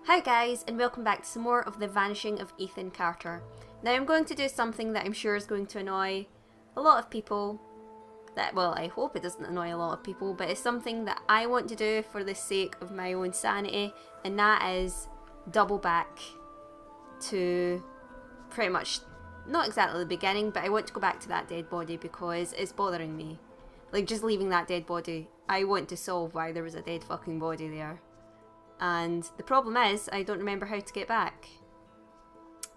Hi guys, and welcome back to some more of the Vanishing of Ethan Carter. Now I'm going to do something that I'm sure is going to annoy a lot of people. Well, I hope it doesn't annoy a lot of people, but it's something that I want to do for the sake of my own sanity, and that is double back to pretty much, not exactly the beginning, but I want to go back to that dead body because it's bothering me. Like, just leaving that dead body, I want to solve why there was a dead fucking body there. And the problem is, I don't remember how to get back.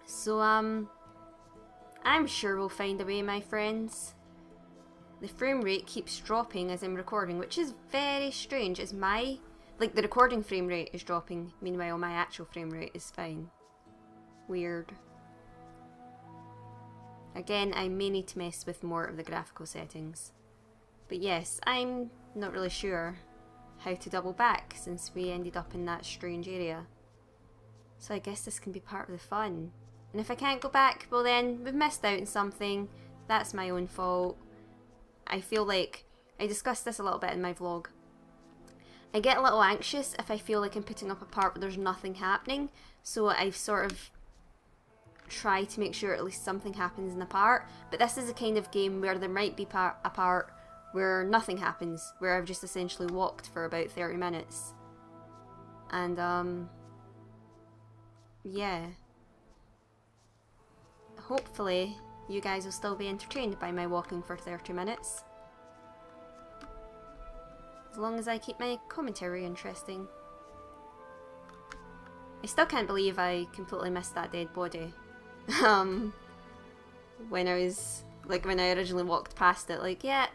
So, I'm sure we'll find a way, my friends. The frame rate keeps dropping as I'm recording, which is very strange. It's the recording frame rate is dropping, meanwhile my actual frame rate is fine. Weird. Again, I may need to mess with more of the graphical settings. But yes, I'm not really sure how to double back since we ended up in that strange area. So I guess this can be part of the fun. And if I can't go back, well then, we've missed out on something. That's my own fault. I feel like, I discussed this a little bit in my vlog. I get a little anxious if I feel like I'm putting up a part where there's nothing happening. So I've sort of tried to make sure at least something happens in the part. But this is a kind of game where there might be a part where nothing happens, where I've just essentially walked for about 30 minutes. And, yeah. Hopefully, you guys will still be entertained by my walking for 30 minutes. As long as I keep my commentary interesting. I still can't believe I completely missed that dead body. When I originally walked past it, like, yeah,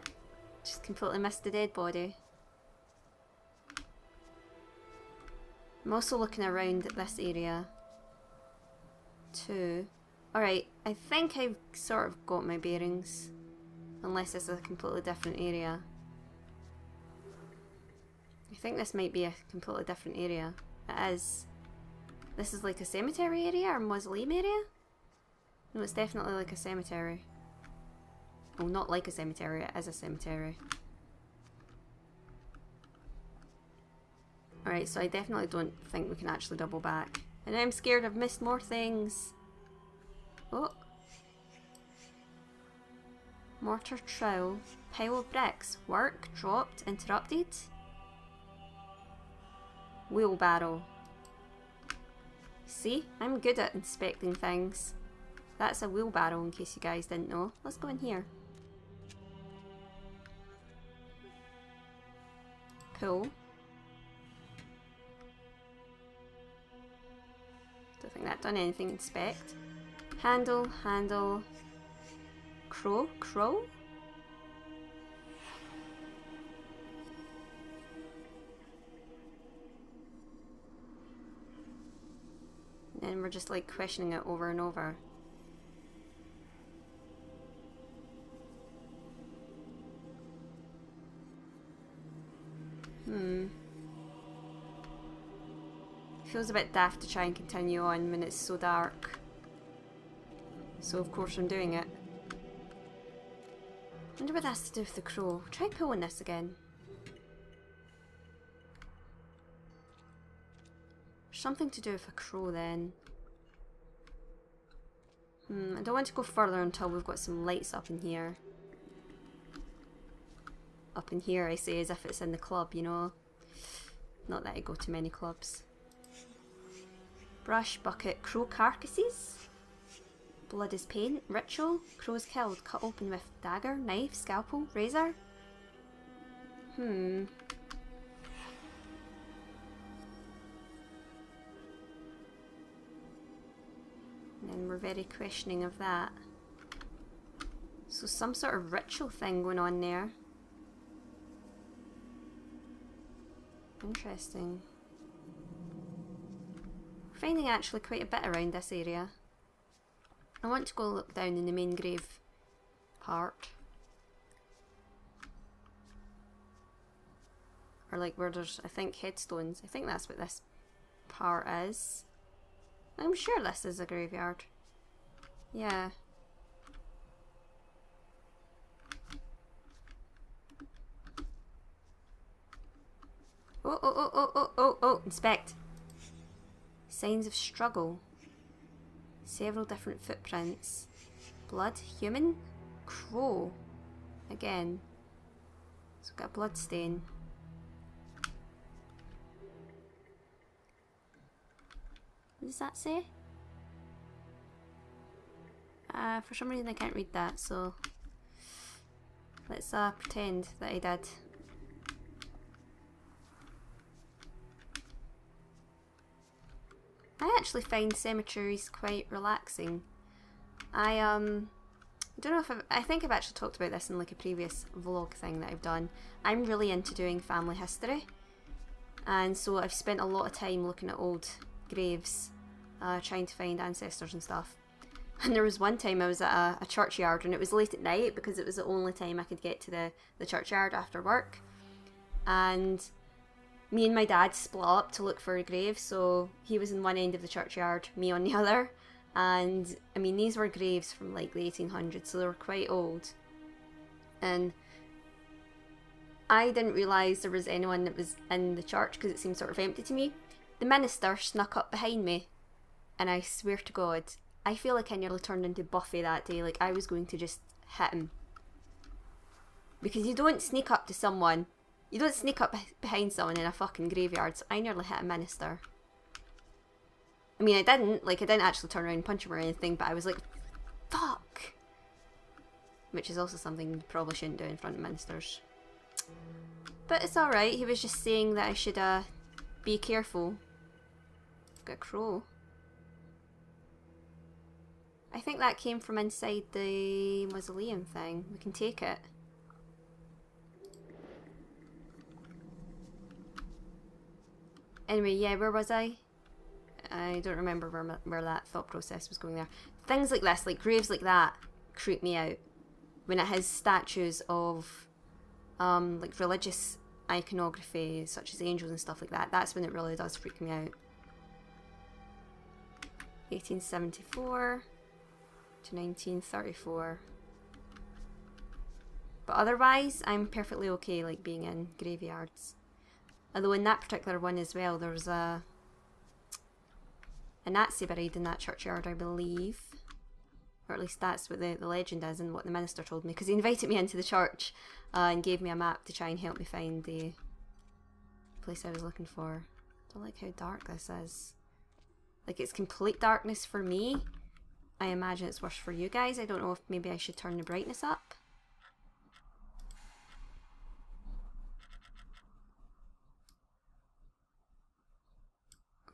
just completely missed the dead body. I'm also looking around at this area too. Alright, I think I've sort of got my bearings. Unless it's a completely different area. I think this might be a completely different area. It is. This is like a cemetery area or mausoleum area? No, it's definitely like a cemetery. Well, not like a cemetery, it is a cemetery. Alright, so I definitely don't think we can actually double back. And I'm scared I've missed more things. Oh. Mortar trowel. Pile of bricks. Work. Dropped. Interrupted. Wheelbarrow. See? I'm good at inspecting things. That's a wheelbarrow in case you guys didn't know. Let's go in here. Pull. Don't think that done anything. Inspect. Handle, handle. Crow, crow? And then we're just like questioning it over and over. Feels a bit daft to try and continue on when it's so dark. So of course I'm doing it. I wonder what that's to do with the crow. Try pulling this again. Something to do with a crow then. I don't want to go further until we've got some lights up in here. Up in here I say as if it's in the club, you know. Not that I go to many clubs. Brush, bucket, crow carcasses. Blood is paint. Ritual. Crows killed. Cut open with dagger, knife, scalpel, razor. And then we're very questioning of that. So some sort of ritual thing going on there. Interesting. Finding actually quite a bit around this area. I want to go look down in the main grave part. Or like where there's, I think, headstones. I think that's what this part is. I'm sure this is a graveyard. Yeah. Oh, inspect. Signs of struggle. Several different footprints. Blood, human, crow. Again. So we've got a blood stain. What does that say? For some reason I can't read that, so let's pretend that I did. I actually find cemeteries quite relaxing. I don't know if I think I've actually talked about this in like a previous vlog thing that I've done. I'm really into doing family history, and so I've spent a lot of time looking at old graves, trying to find ancestors and stuff. And there was one time I was at a churchyard, and it was late at night because it was the only time I could get to the churchyard after work. And me and my dad split up to look for a grave, so he was in one end of the churchyard, me on the other. And I mean, these were graves from like the 1800s, so they were quite old. And I didn't realise there was anyone that was in the church because it seemed sort of empty to me. The minister snuck up behind me, and I swear to God, I feel like I nearly turned into Buffy that day. Like I was going to just hit him. Because you don't sneak up to someone. You don't sneak up behind someone in a fucking graveyard, so I nearly hit a minister. I mean, I didn't actually turn around and punch him or anything, but I was like, fuck! Which is also something you probably shouldn't do in front of ministers. But it's alright, he was just saying that I should, be careful. Got a crow. I think that came from inside the mausoleum thing. We can take it. Anyway, yeah, where was I? I don't remember where that thought process was going there. Things like this, like graves like that, creep me out. When it has statues of, like religious iconography, such as angels and stuff like that, that's when it really does freak me out. 1874 to 1934. But otherwise, I'm perfectly okay like being in graveyards. Although in that particular one as well, there was a Nazi buried in that churchyard, I believe. Or at least that's what the legend is and what the minister told me. Because he invited me into the church and gave me a map to try and help me find the place I was looking for. I don't like how dark this is. Like, it's complete darkness for me. I imagine it's worse for you guys. I don't know if maybe I should turn the brightness up.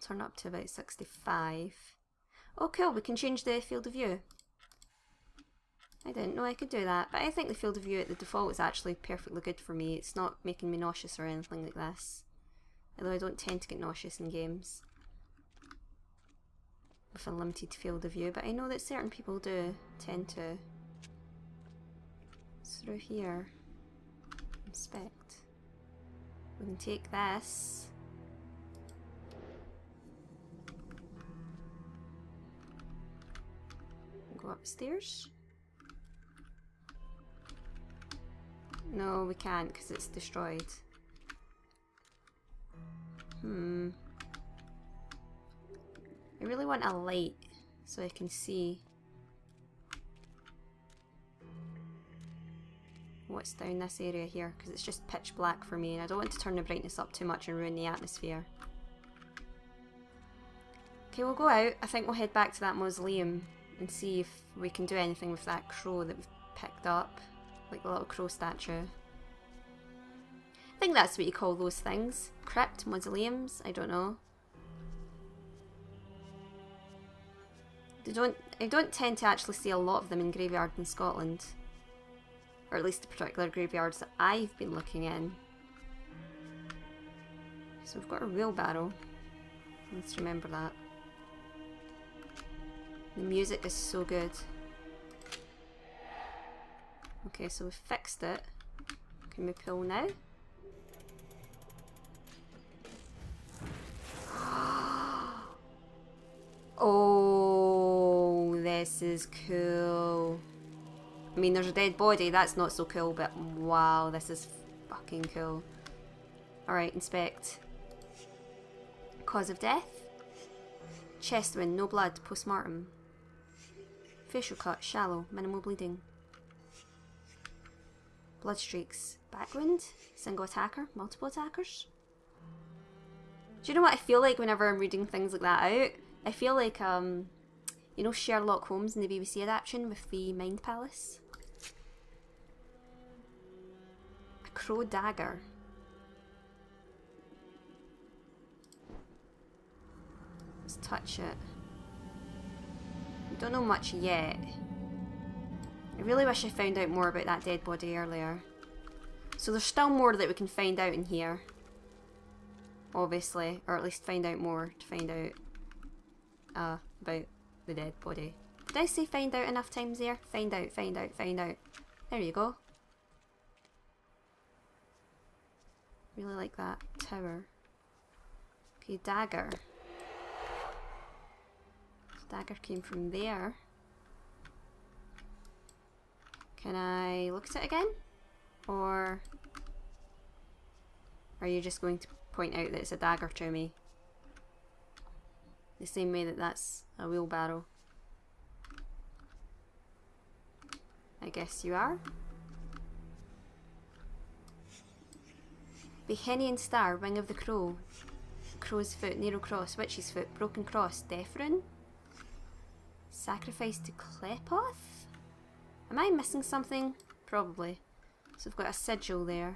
Turn up to about 65. Oh cool, we can change the field of view. I didn't know I could do that, but I think the field of view at the default is actually perfectly good for me. It's not making me nauseous or anything like this. Although I don't tend to get nauseous in games with a limited field of view, but I know that certain people do tend to. Through here. Inspect. We can take this. Go upstairs? No, we can't because it's destroyed. I really want a light so I can see what's down this area here because it's just pitch black for me and I don't want to turn the brightness up too much and ruin the atmosphere. Okay, we'll go out. I think we'll head back to that mausoleum and see if we can do anything with that crow that we've picked up. Like the little crow statue. I think that's what you call those things. Crypt, mausoleums, I don't know. I don't tend to actually see a lot of them in graveyards in Scotland. Or at least the particular graveyards that I've been looking in. So we've got a wheelbarrow. Let's remember that. The music is so good. Okay, so we've fixed it. Can we pull now? Oh, this is cool. I mean, there's a dead body, that's not so cool, but wow, this is fucking cool. Alright, inspect. Cause of death. Chest wound, no blood, post-mortem. Facial cut, shallow, minimal bleeding. Blood streaks, back wound, single attacker, multiple attackers. Do you know what I feel like whenever I'm reading things like that out? I feel like, you know Sherlock Holmes in the BBC adaptation with the Mind Palace? A crow dagger. Let's touch it. I don't know much yet. I really wish I found out more about that dead body earlier. So there's still more that we can find out in here. Obviously. Or at least find out more to find out about the dead body. Did I say find out enough times there? Find out, find out, find out. There you go. Really like that tower. Okay, dagger. Dagger came from there. Can I look at it again? Or are you just going to point out that it's a dagger to me? The same way that that's a wheelbarrow. I guess you are. Behenian star, wing of the crow. Crow's foot, narrow cross, witch's foot, broken cross, death rune. Sacrifice to Klepoth? Am I missing something? Probably. So we've got a sigil there.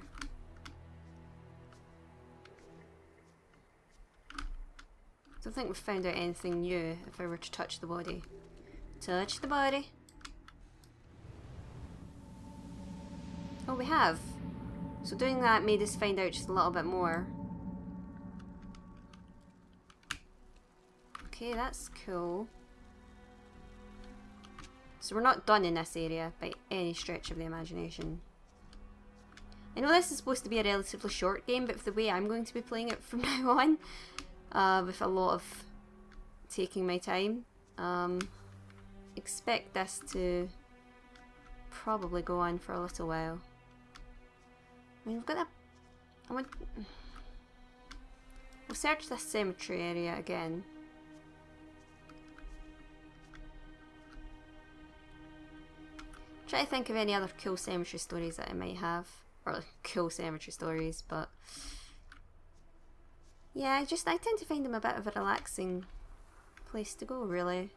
Don't think we've found out anything new if I were to touch the body. Touch the body. Oh, we have. So doing that made us find out just a little bit more. Okay, that's cool. So we're not done in this area by any stretch of the imagination. I know this is supposed to be a relatively short game, but with the way I'm going to be playing it from now on, with a lot of taking my time, expect this to probably go on for a little while. I mean, we've got that. We'll search this cemetery area again. Try to think of any other cool cemetery stories that I might have. Or like, cool cemetery stories, but yeah, I tend to find them a bit of a relaxing place to go, really.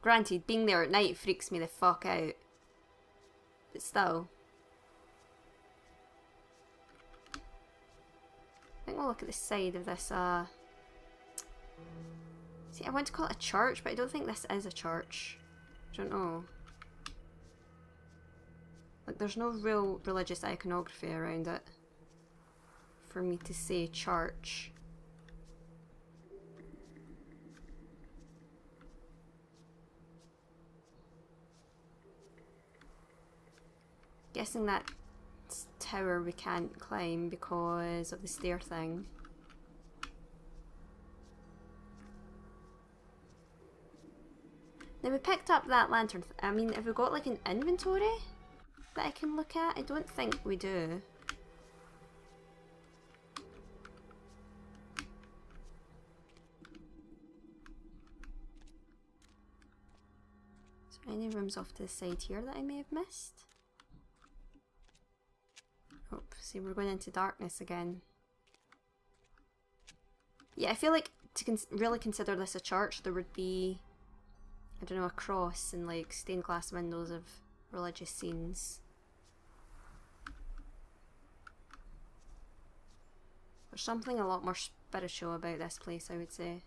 Granted, being there at night freaks me the fuck out. But still. I think we'll look at the side of this, see, I want to call it a church, but I don't think this is a church. I don't know. Like, there's no real religious iconography around it for me to say church. Guessing that tower we can't climb because of the stair thing. Now we picked up that lantern. I mean, have we got like an inventory that I can look at? I don't think we do. Is there any rooms off to the side here that I may have missed? Oh, see, we're going into darkness again. Yeah, I feel like to really consider this a church, there would be, I don't know, a cross and like stained glass windows of religious scenes. There's something a lot more spiritual about this place, I would say.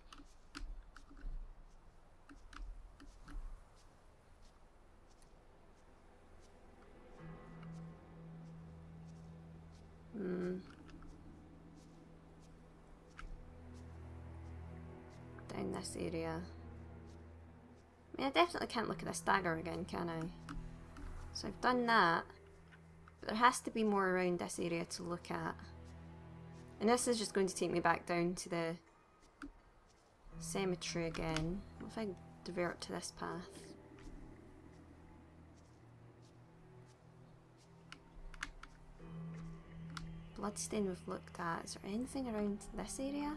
Down this area. I mean, I definitely can't look at this dagger again, can I? So I've done that. But there has to be more around this area to look at. And this is just going to take me back down to the cemetery again. What if I divert to this path? bloodstain we've looked at. Is there anything around this area?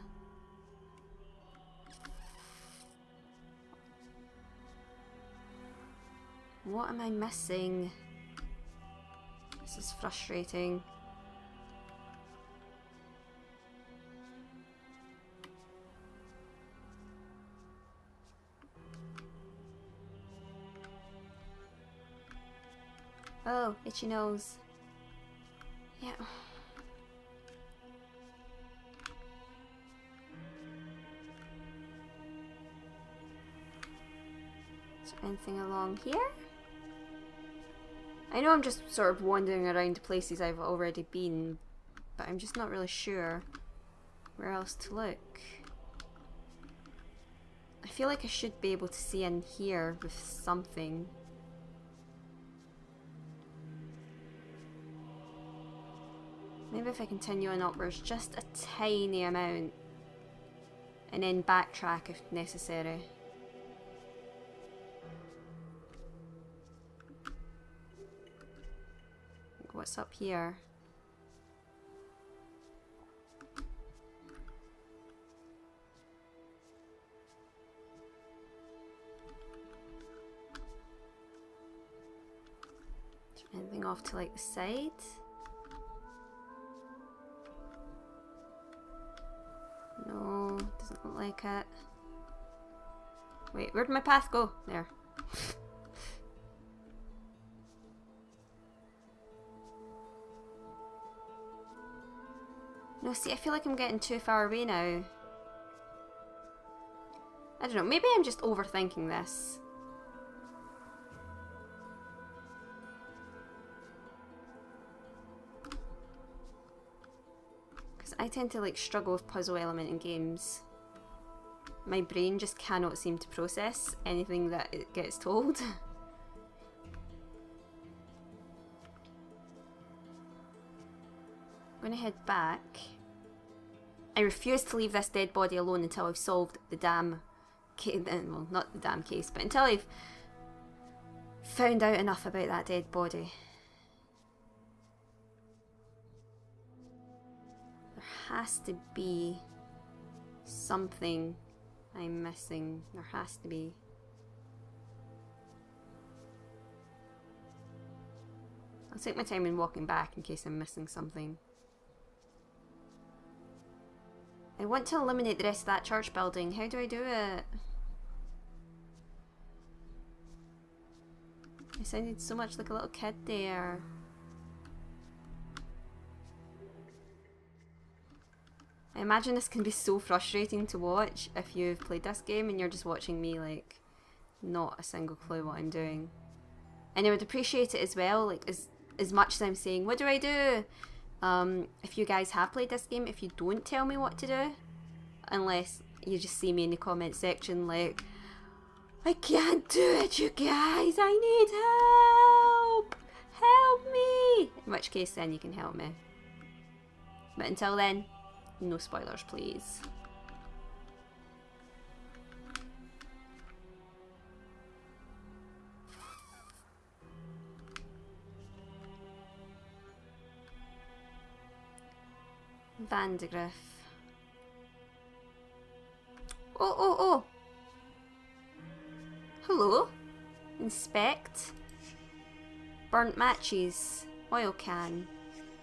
What am I missing? This is frustrating. Oh, itchy nose. Yeah. Is there anything along here? I know I'm just sort of wandering around places I've already been, but I'm just not really sure where else to look. I feel like I should be able to see in here with something. Maybe if I continue on upwards just a tiny amount and then backtrack if necessary. What's up here? Is there anything off to like the side? No, doesn't look like it. Wait, where'd my path go? There. No, see, I feel like I'm getting too far away now. I don't know, maybe I'm just overthinking this. Because I tend to like struggle with puzzle element in games. My brain just cannot seem to process anything that it gets told. I'm gonna head back. I refuse to leave this dead body alone until I've solved the damn case. Well, not the damn case, but until I've found out enough about that dead body. There has to be something I'm missing. There has to be. I'll take my time in walking back in case I'm missing something. I want to eliminate the rest of that church building. How do I do it? I sounded so much like a little kid there. I imagine this can be so frustrating to watch if you've played this game and you're just watching me like not a single clue what I'm doing. And I would appreciate it as well, like as much as I'm saying, what do I do? If you guys have played this game, if you don't tell me what to do, unless you just see me in the comment section like, I can't do it, you guys, I need help! Help me! In which case then you can help me. But until then, no spoilers please. Vandergriff. Oh, oh, oh! Hello? Inspect. Burnt matches. Oil can.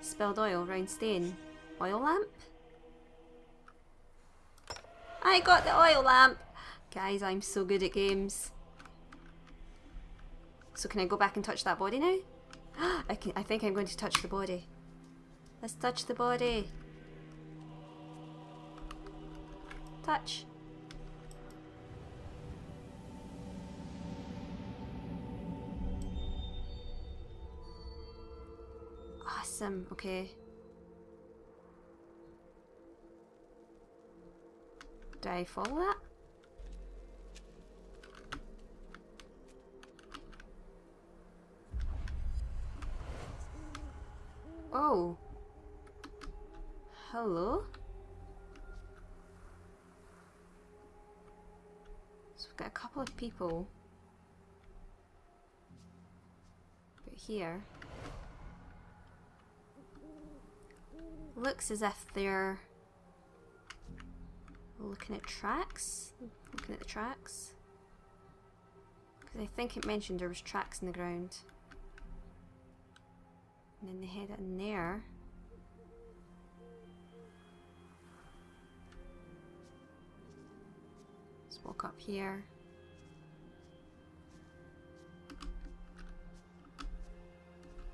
Spilled oil round stain. Oil lamp? I got the oil lamp! Guys, I'm so good at games. So can I go back and touch that body now? I think I'm going to touch the body. Let's touch the body. Touch. Awesome, okay. Do I follow that? Oh. Hello? So we've got a couple of people. But here. looks as if they're looking at tracks. Looking at the tracks. Because I think it mentioned there was tracks in the ground. And then they head in there. Let's walk up here.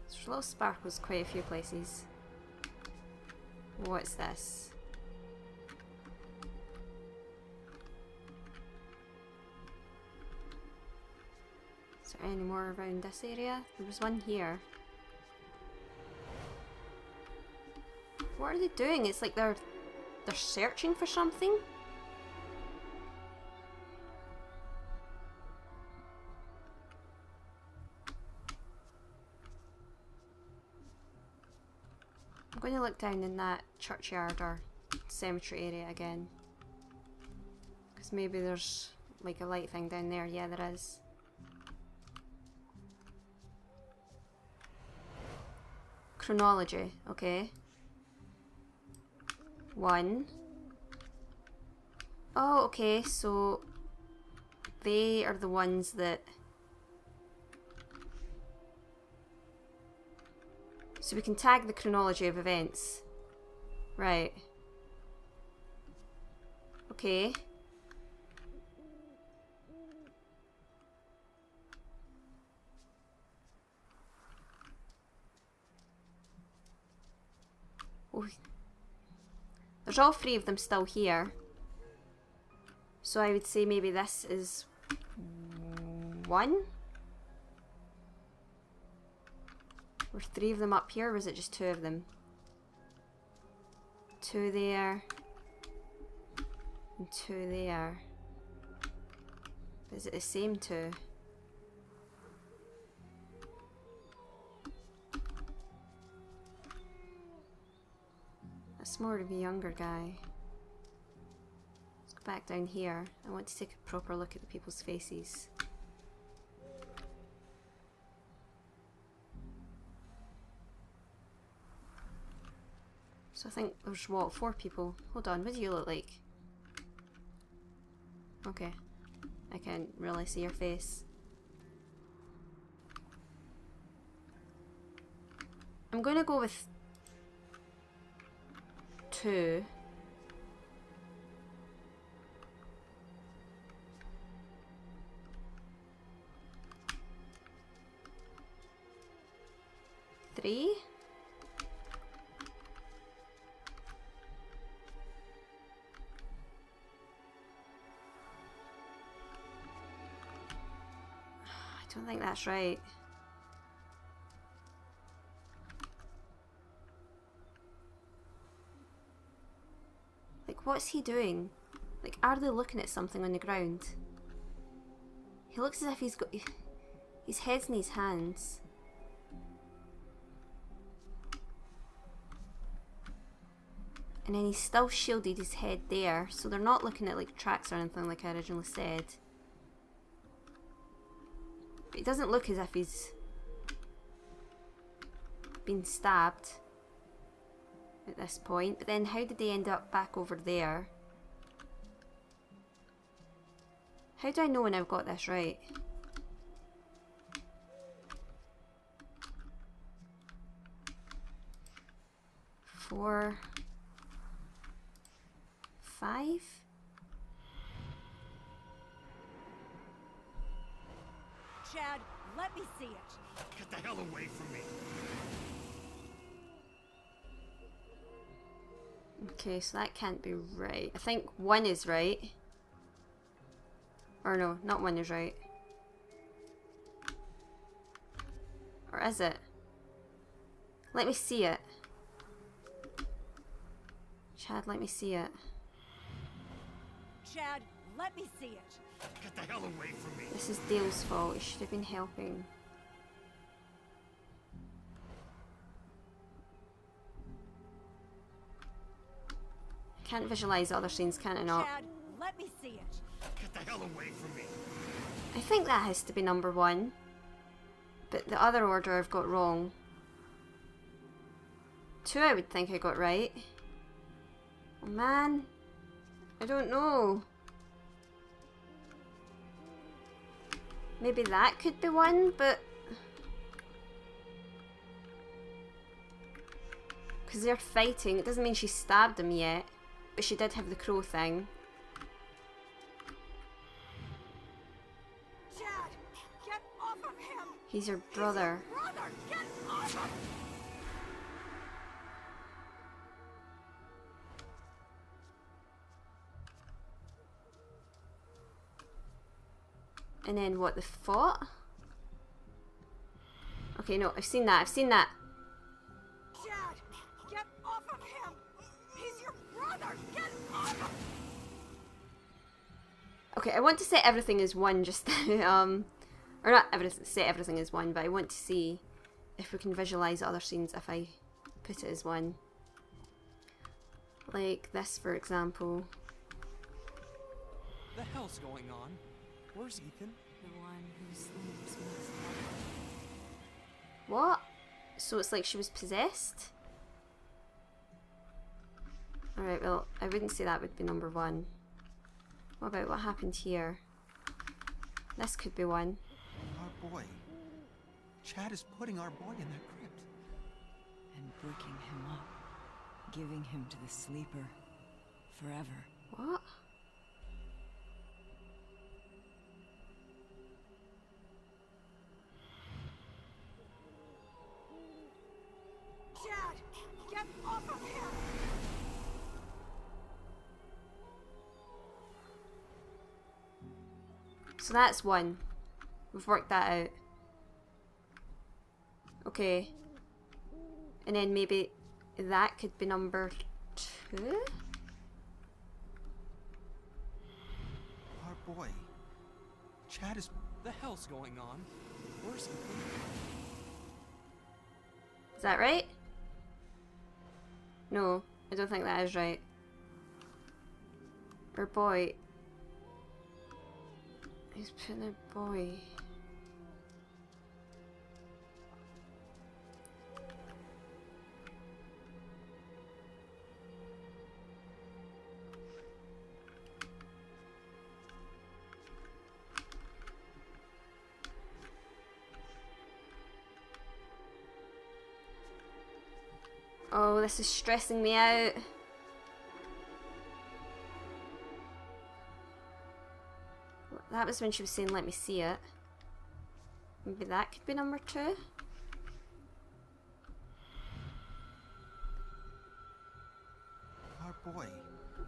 There's little sparkles quite a few places. What's this? Is there any more around this area? There was one here. What are they doing? It's like they're searching for something. I'm going to look down in that churchyard or cemetery area again. Because maybe there's like a light thing down there. Yeah, there is. Chronology, okay. 1. Oh, okay, so they are the ones that... So we can tag the chronology of events. Right. Okay. Oh. There's all 3 of them still here. So I would say maybe this is 1? Were 3 of them up here, or was it just 2 of them? 2 there. And 2 there. Is it the same 2? That's more of a younger guy. Let's go back down here. I want to take a proper look at the people's faces. So I think there's what, 4 people. Hold on, what do you look like? Okay. I can't really see your face. I'm going to go with 2. Three. I don't think that's right. Like, what's he doing? Like, are they looking at something on the ground? He looks as if he's got... His head's in his hands. And then he's still shielded his head there, so they're not looking at like tracks or anything like I originally said. But it doesn't look as if he's been stabbed at this point. But then how did they end up back over there? How do I know when I've got this right? Four, 5. Chad, let me see it. Get the hell away from me. Okay, so that can't be right. I think 1 is right. Or no, not 1 is right. Or is it? Let me see it. Chad, let me see it. Chad, let me see it. Get the hell away from me. This is Dale's fault. He should have been helping. I can't visualise other scenes, can I not? Chad, let me see it. Get the hell away from me. I think that has to be number 1. But the other order I've got wrong. 2 I would think I got right. Oh man. I don't know. Maybe that could be 1, but... because they're fighting, it doesn't mean she stabbed him yet. But she did have the crow thing. Chad, get off of him! He's your brother. Brother, get off of him! And then what, they fought? Okay, no, I've seen that, I've seen that. Chad, get off of him! He's your brother! Get off of him! Okay, I want to say everything is 1 just or not everything, say everything is 1, but I want to see if we can visualize other scenes if I put it as 1. Like this, for example. The hell's going on? Where's Ethan? The one who sleeps must What? So it's like she was possessed? Alright, well, I wouldn't say that would be number 1. What about what happened here? This could be 1. Our boy. Chad is putting our boy in that crypt. And breaking him up, giving him to the sleeper forever. What? Chad, get off of him! So that's 1. We've worked that out. Okay. And then maybe that could be number 2? Our boy. Chad is... The hell's going on? Where's Ethan? Is that right? No, I don't think that is right. Or boy. He's putting a boy. Oh, this is stressing me out. That was when she was saying, let me see it. Maybe that could be number 2? Our boy.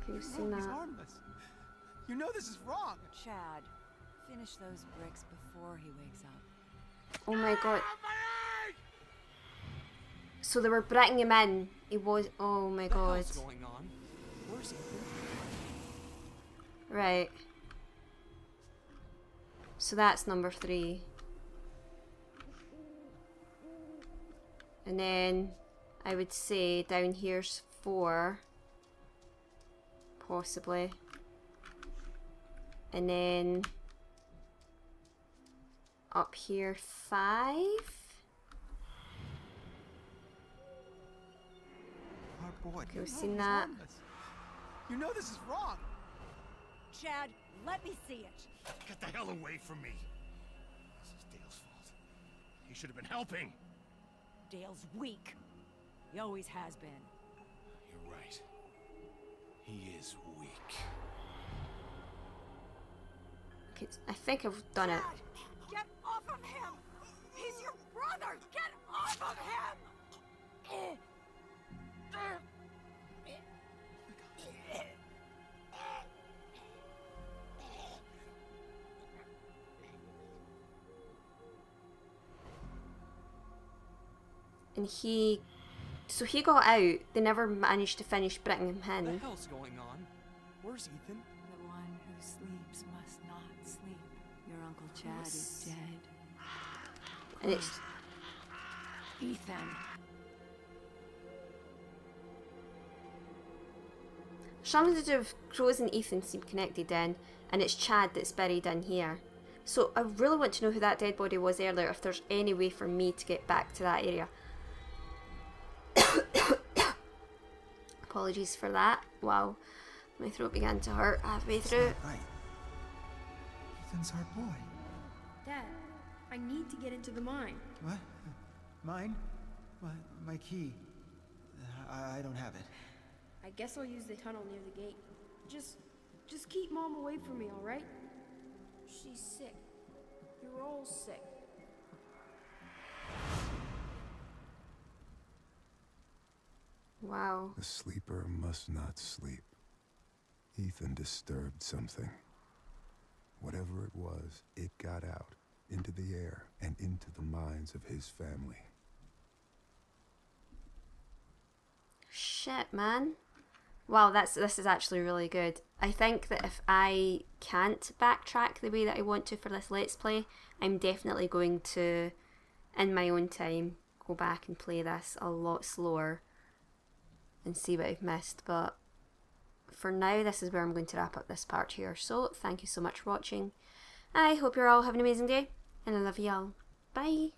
Okay, we've seen No, he's that. harmless. You know this is wrong. Chad, finish those bricks before he wakes up. Oh my god. So they were bringing him in. He was... oh my The god. hell's going on? Where's Ethan? Right. So that's number 3. And then I would say down here's 4. Possibly. And then up here 5. Our boy. Okay, we've No, seen he's that. harmless. You know this is wrong. Chad, let me see it! Get the hell away from me. This is Dale's fault. He should have been helping. Dale's weak. He always has been. You're right. He is weak. Okay, I think I've done it. Chad, get off of him! He's your brother! Get off of him! And he... so he got out. They never managed to finish bringing him The in. hell's going on? Where's Ethan? The one who sleeps must not sleep. Your Uncle Chad is dead. And it's... Ethan. something to do with Crows and Ethan seem connected then. And it's Chad that's buried in here. So I really want to know who that dead body was earlier. If there's any way for me to get back to that area. Apologies for that. Wow, my throat began to hurt halfway through. Right. Ethan's our boy. Dad, I need to get into the mine. What? Mine? My key. I don't have it. I guess I'll use the tunnel near the gate. Just keep Mom away from me, all right? She's sick. You're all sick. Wow. The sleeper must not sleep. Ethan disturbed something. Whatever it was, it got out, into the air, and into the minds of his family. Shit, man. Wow, this is actually really good. I think that if I can't backtrack the way that I want to for this Let's Play, I'm definitely going to, in my own time, go back and play this a lot slower and see what I've missed. But for now, this is where I'm going to wrap up this part here. So, thank you so much for watching. I hope you're all having an amazing day, and I love you all. Bye!